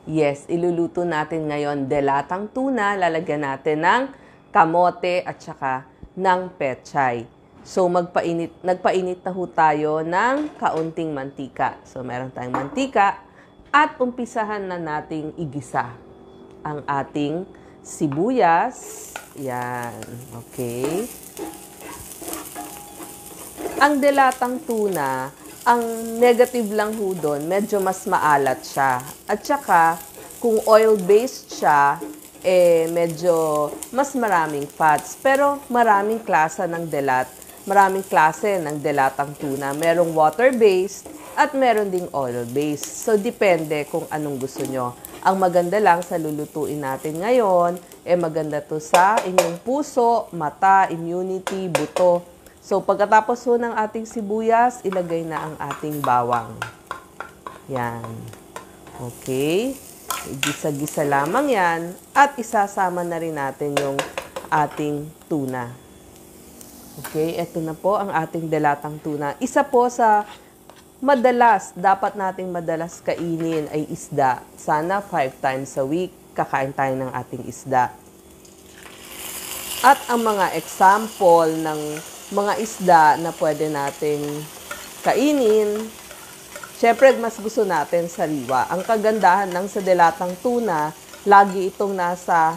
Yes, iluluto natin ngayon delatang tuna. Lalagyan natin ng kamote at saka ng pechay. So, nagpainit na ho tayo ng kaunting mantika. So, meron tayong mantika at umpisahan na nating igisa ang ating sibuyas. Yan. Okay. Ang delatang tuna, ang negative lang ho doon, medyo mas maalat siya. At saka, kung oil-based siya, medyo mas maraming fats. Pero maraming klase ng delat. Maraming klase ng delatang tuna. Merong water-based at meron ding oil-based. So, depende kung anong gusto nyo. Ang maganda lang sa lulutuin natin ngayon, maganda to sa inyong puso, mata, immunity, buto. So, pagkatapos ho ng ating sibuyas, ilagay na ang ating bawang. Yan. Okay. Gisa-gisa lamang yan. At isasama na rin natin yung ating tuna. Okay, ito na po ang ating delatang tuna. Isa po sa dapat nating madalas kainin ay isda. Sana 5 times a week, kakain tayo ng ating isda. At ang mga example ng mga isda na pwede nating kainin, syempre mas gusto natin sariwa. Ang kagandahan ng sa delatang tuna, lagi itong nasa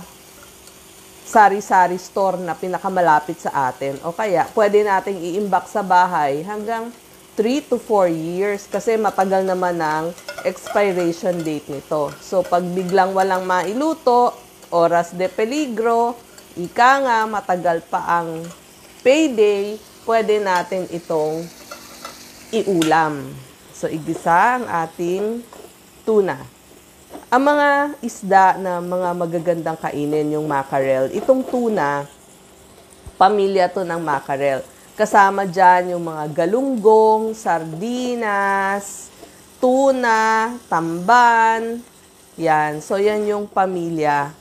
sari-sari store na pinakamalapit sa atin. O kaya, pwede nating iimbak sa bahay hanggang 3 to 4 years kasi matagal naman ang expiration date nito. So, pag biglang walang mailuto, oras de peligro, ika nga, matagal pa ang payday, pwede natin itong iulam. So, igisa ang ating tuna. Ang mga isda na mga magagandang kainin, yung mackerel, itong tuna, pamilya to ng mackerel. Kasama dyan yung mga galunggong, sardinas, tuna, tamban. Yan. So, yan yung pamilya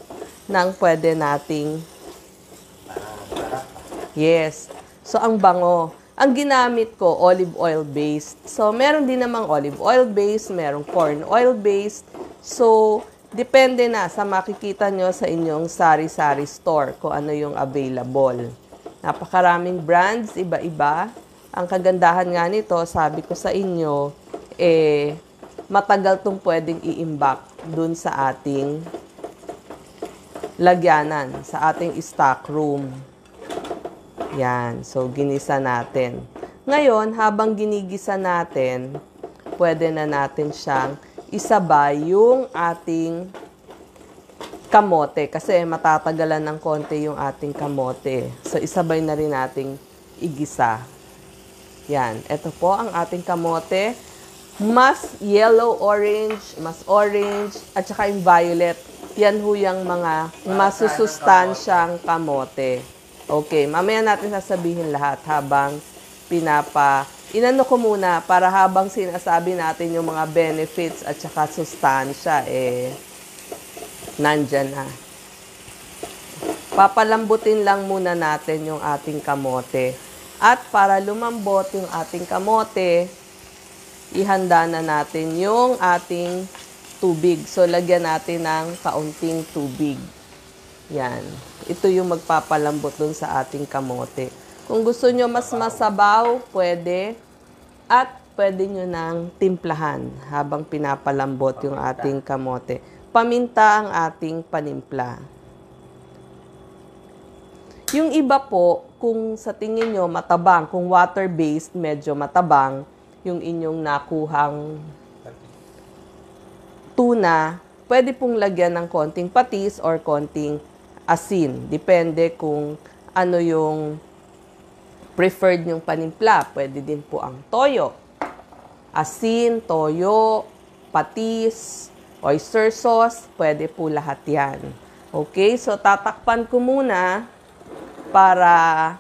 ng pwede nating. Yes. So, ang bango. Ang ginamit ko, olive oil based. So, meron din namang olive oil based, merong corn oil based. So, depende na sa makikita nyo sa inyong sari-sari store kung ano yung available. Napakaraming brands, iba-iba. Ang kagandahan nga nito, sabi ko sa inyo, matagal tong pwedeng i-imbak dun sa ating lagyanan, sa ating stock room. Yan. So, ginisa natin. Ngayon, habang ginigisa natin, pwede na natin siyang isabay yung ating kamote. Kasi matatagalan ng konti yung ating kamote. So, isabay na rin nating igisa. Yan. Ito po ang ating kamote. Mas yellow-orange, mas orange, at saka yung violet. Yan ho yung mga masusustansyang kamote. Okay, mamaya natin sasabihin lahat habang inano ko muna para habang sinasabi natin yung mga benefits at saka sustansya, nandyan na. Papalambutin lang muna natin yung ating kamote. At para lumambot yung ating kamote, ihanda na natin yung ating tubig. So, lagyan natin ng kaunting tubig. Yan. Ito yung magpapalambot dun sa ating kamote. Kung gusto nyo mas masabaw, pwede. At pwede nyo nang timplahan habang pinapalambot yung ating kamote. Paminta ang ating panimpla. Yung iba po, kung sa tingin nyo matabang, kung water-based, medyo matabang, yung inyong nakuhang tuna, pwede pong lagyan ng konting patis or konting asin. Depende kung ano yung preferred yung panimpla. Pwede din po ang toyo. Asin, toyo, patis, oyster sauce, pwede po lahat yan. Okay, so tatakpan ko muna para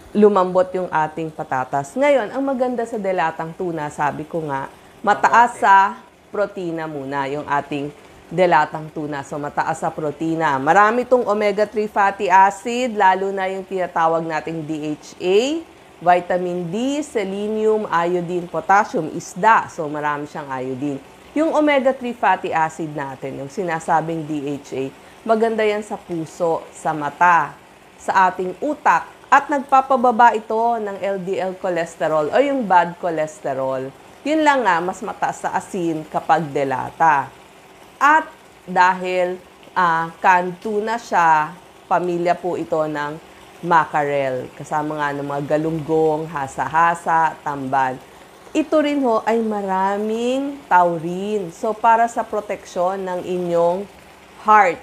lumambot yung ating patatas. Ngayon, ang maganda sa delatang tuna, sabi ko nga, mataas sa protina muna yung ating delatang tuna. So, mataas sa protina. Marami itong omega-3 fatty acid, lalo na yung tinatawag nating DHA, vitamin D, selenium, iodine, potassium, isda. So, marami siyang iodine. Yung omega-3 fatty acid natin, yung sinasabing DHA, maganda yan sa puso, sa mata, sa ating utak, at nagpapababa ito ng LDL cholesterol o yung bad cholesterol. Yun lang nga, mas mataas sa asin kapag delata. At dahil canned tuna siya, pamilya po ito ng mackerel. Kasama nga ng mga galunggong, hasa-hasa, tamban. Ito rin ho ay maraming taurine. So, para sa proteksyon ng inyong heart.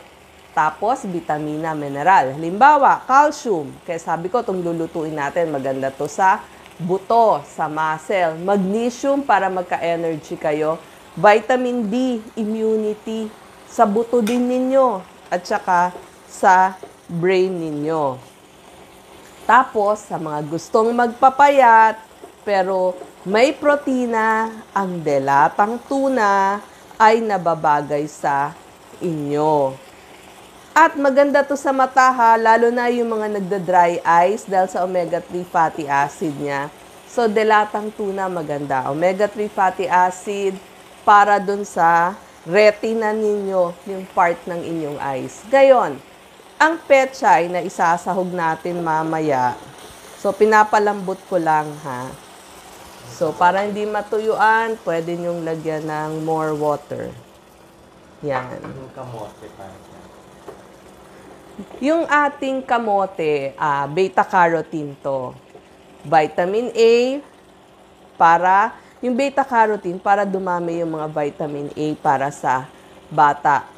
Tapos, vitamina, mineral. Halimbawa, calcium. Kaya sabi ko, itong lulutuin natin, maganda to sa buto, sa muscle. Magnesium para magka-energy kayo. Vitamin D, immunity. Sa buto din ninyo. At saka sa brain ninyo. Tapos, sa mga gustong magpapayat, pero may protina, ang delatang tuna ay nababagay sa inyo. At maganda to sa mata ha, lalo na yung mga nagda-dry eyes dahil sa omega-3 fatty acid niya. So, delatang tuna maganda. Omega-3 fatty acid para dun sa retina ninyo, yung part ng inyong eyes. Gayon, ang pechay na isasahog natin mamaya, so pinapalambot ko lang ha. So, para hindi matuyuan, pwede nyong lagyan ng more water. Yan. Yung kamote para Yung ating kamote, beta-carotene to. Vitamin A, yung beta-carotene, para dumami yung mga vitamin A para sa bata.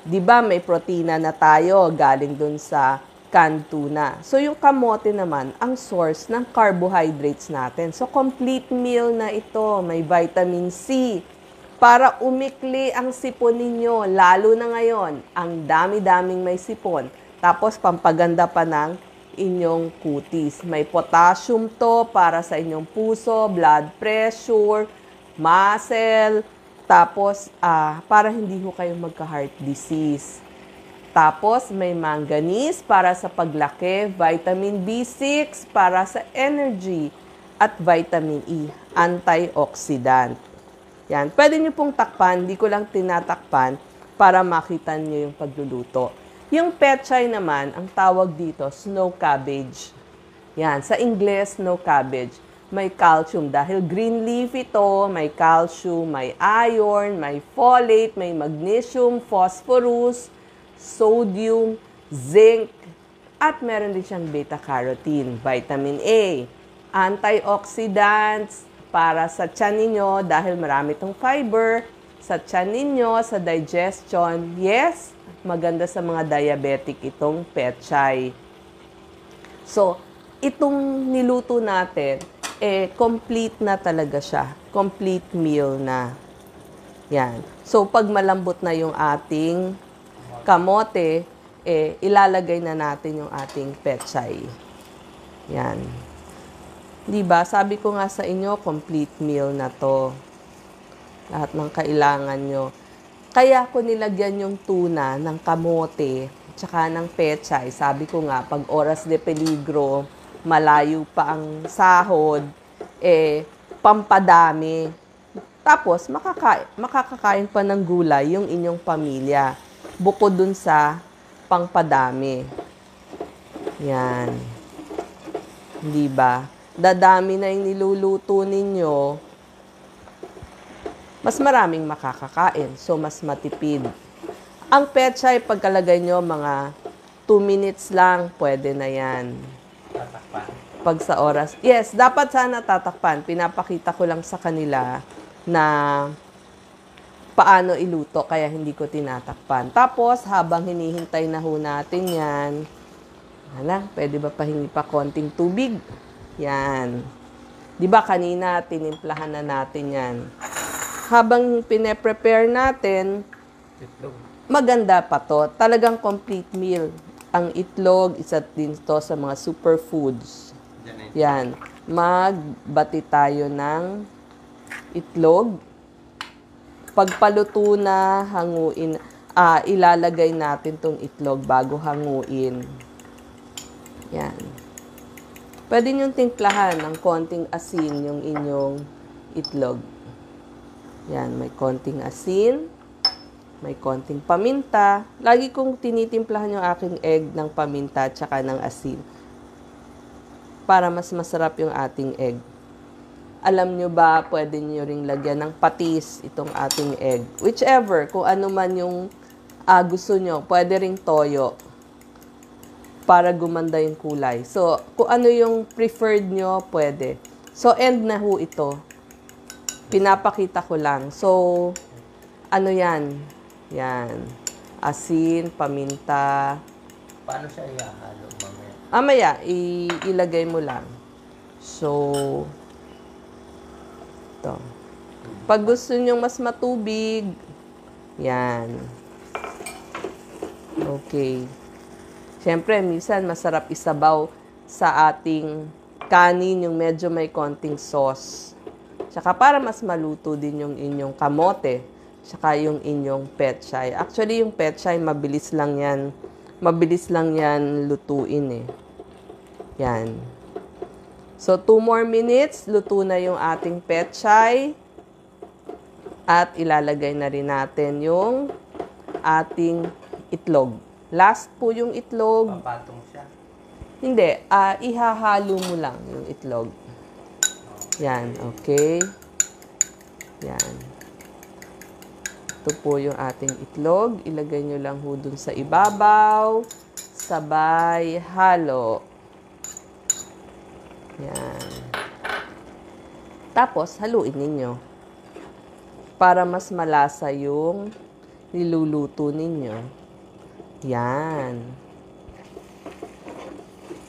Di ba may protina na tayo galing dun sa canned tuna. So, yung kamote naman, ang source ng carbohydrates natin. So, complete meal na ito. May vitamin C. Para umikli ang sipon ninyo, lalo na ngayon, ang dami-daming may sipon. Tapos, pampaganda pa ng inyong kutis. May potassium to para sa inyong puso, blood pressure, muscle, tapos, para hindi ho kayo magka-heart disease. Tapos, may manganese para sa paglaki, vitamin B6 para sa energy, at vitamin E, antioxidant. Yan. Pwede nyo pong takpan, di ko lang tinatakpan para makita nyo yung pagluluto. Yung pechay naman, ang tawag dito, snow cabbage. Yan. Sa Ingles, snow cabbage. May calcium. Dahil green leaf ito, may calcium, may iron, may folate, may magnesium, phosphorus, sodium, zinc, at meron din siyang beta-carotene, vitamin A, antioxidants para sa tiyan ninyo dahil marami itong fiber, sa tiyan ninyo, sa digestion. Yes, maganda sa mga diabetic itong pechay. So, itong niluto natin, complete na talaga siya. Complete meal na. Yan. So, pag malambot na yung ating kamote, ilalagay na natin yung ating pechay. Yan. Diba? Sabi ko nga sa inyo, complete meal na to. Lahat ng kailangan nyo. Kaya ko nilagyan yung tuna ng kamote, tsaka ng pechay. Sabi ko nga, pag oras de peligro, malayo pa ang sahod, pampadami. Tapos, makakakain pa ng gulay yung inyong pamilya. Bukod dun sa pangpadami. Yan. Di ba? Dadami na yung niluluto ninyo, mas maraming makakakain. So, mas matipid. Ang pechay, pagkalagay nyo, mga 2 minutes lang, pwede na yan. tatakpan. Pag sa oras. Yes, dapat sana tatakpan. Pinapakita ko lang sa kanila na paano iluto, kaya hindi ko tinatakpan. Tapos, habang hinihintay na ho natin yan, pwede ba pahingi pa konting tubig? Yan. Di ba kanina, tinimplahan na natin yan. Habang pine-prepare natin, Itlog. maganda pa to. Talagang complete meal. Ang itlog, isa din to sa mga superfoods. Yan. Magbati tayo ng itlog. Pagpaluto na, hanguin, ilalagay natin tong itlog bago hanguin. Yan. Pwede niyong timplahan ng konting asin yung inyong itlog. Yan, may konting asin, may konting paminta. Lagi kong tinitimplahan yung aking egg ng paminta at saka ng asin para mas masarap yung ating egg. Alam nyo ba, pwede nyo ring lagyan ng patis itong ating egg. Whichever, kung ano man yung gusto nyo, pwede ring toyo para gumanda yung kulay. So, kung ano yung preferred nyo, pwede. So, end na ho ito. Pinapakita ko lang. So, ano yan? Yan. Asin, paminta. Paano siya ihahalo mamaya? Mamaya, ilagay mo lang. So, ito. Pag gusto nyo mas matubig, yan. Okay. Siyempre, minsan masarap isabaw sa ating kanin yung medyo may konting sauce. Tsaka para mas maluto din yung inyong kamote. Tsaka yung inyong pechay. Actually, yung pechay, mabilis lang yan. Mabilis lang yan lutuin eh. Yan. So, 2 more minutes, luto na yung ating pechay. At ilalagay na rin natin yung ating itlog. Last po yung itlog. Papatong siya. Hindi, ihahalo mo lang yung itlog. Yan, okay. Yan. Ito po yung ating itlog. Ilagay nyo lang ho dun sa ibabaw. Sabay halo. Yan. Tapos, haluin ninyo. Para mas malasa yung niluluto ninyo. Yan.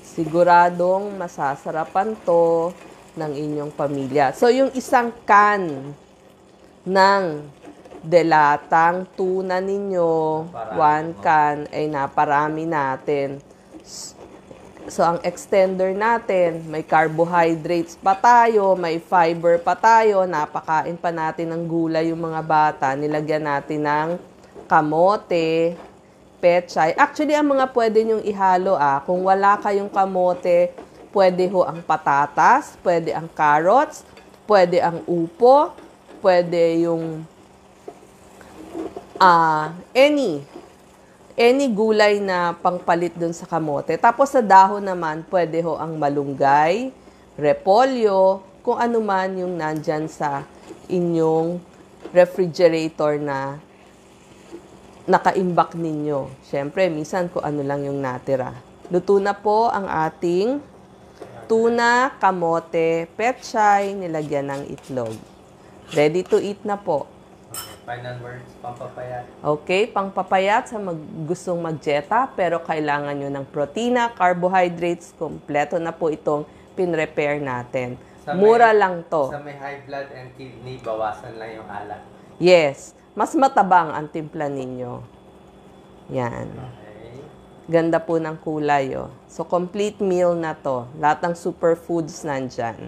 Siguradong masasarapan to ng inyong pamilya. So, yung isang can ng delatang tuna ninyo, 1 can, ay naparami natin. So, ang extender natin, may carbohydrates pa tayo, may fiber pa tayo, napakain pa natin ng gulay yung mga bata, nilagyan natin ng kamote, pechay. Actually, ang mga pwede nyong ihalo, kung wala kayong kamote, pwede ho ang patatas, pwede ang carrots, pwede ang upo, pwede yung any gulay na pangpalit dun sa kamote. Tapos sa dahon naman, pwede ho ang malunggay, repolyo, kung ano man yung nandyan sa inyong refrigerator na nakaimbak ninyo. Siyempre, minsan kung ano lang yung natira. Luto na po ang ating tuna, kamote, pechay, nilagyan ng itlog. Ready to eat na po. Okay, final words, pampapayat. Okay, pangpapayat sa gustong magjeta, pero kailangan nyo ng protina, carbohydrates, kompleto na po itong pinrepair natin. Mura lang to. Sa may high blood and kidney, bawasan lang yung alak. Yes, mas matabang ang timpla ninyo. Yan. Okay. Ganda po ng kulay, oh. So, complete meal na to. Lahat ng superfoods nandyan.